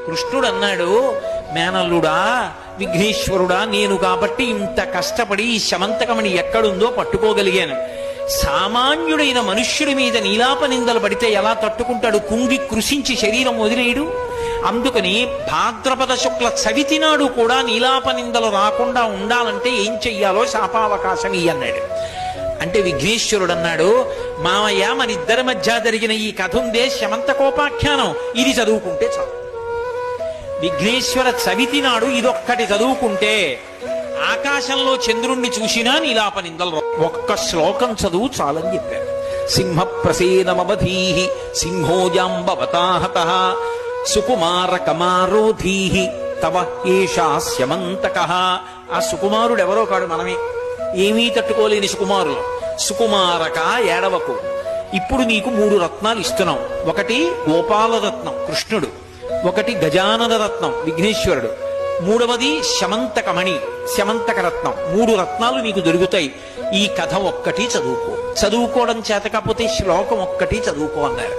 కృష్ణుడు అన్నాడు, మేనల్లుడా విఘ్నేశ్వరుడా, నేను కాబట్టి ఇంత కష్టపడి ఈ శమంతకమణి ఎక్కడుందో పట్టుకోగలిగాను. సామాన్యుడైన మనుష్యుడి మీద నీలాప నిందలు పడితే ఎలా తట్టుకుంటాడు? కుంగి కృషించి శరీరం వదిలేయడు. అందుకని భాద్రపద శుక్ల చవితి నాడు కూడా నీలాప నిందలు రాకుండా ఉండాలంటే ఏం చెయ్యాలో శాపావకాశం ఇయ్యన్నాడు. అంటే విఘ్నేశ్వరుడు అన్నాడు, మామయ్య మనిద్దరి మధ్య జరిగిన ఈ కథ ఉందే శమంతకోపాఖ్యానం, ఇది చదువుకుంటే చాలు. విఘ్నేశ్వర చవితి నాడు ఇదొక్కటి చదువుకుంటే ఆకాశంలో చంద్రుణ్ణి చూసినా నీలాప నిందలు ఒక్క శ్లోకం చదువు చాలని చెప్పారు. సింహ ప్రసేనమవధీః సింహోజాంబవతాహతః సుకుమార కమారోధీః తవ ఏషా స్యమంతకః. ఆ సుకుమారుడు ఎవరో కాడు, మనమే. ఏమీ తట్టుకోలేని సుకుమారులు. సుకుమారక ఏడవకు, ఇప్పుడు నీకు 3 రత్నాలు ఇస్తున్నాం. ఒకటి గోపాలరత్నం కృష్ణుడు, ఒకటి గజానన రత్నం విఘ్నేశ్వరుడు, మూడవది శమంతకమణి శమంతక రత్నం. 3 రత్నాలు నీకు దొరుకుతాయి. ఈ కథ ఒక్కటి చదువుకో, చదువుకోవడం చేత కాకపోతే శ్లోకం ఒక్కటి చదువుకో అన్నారు.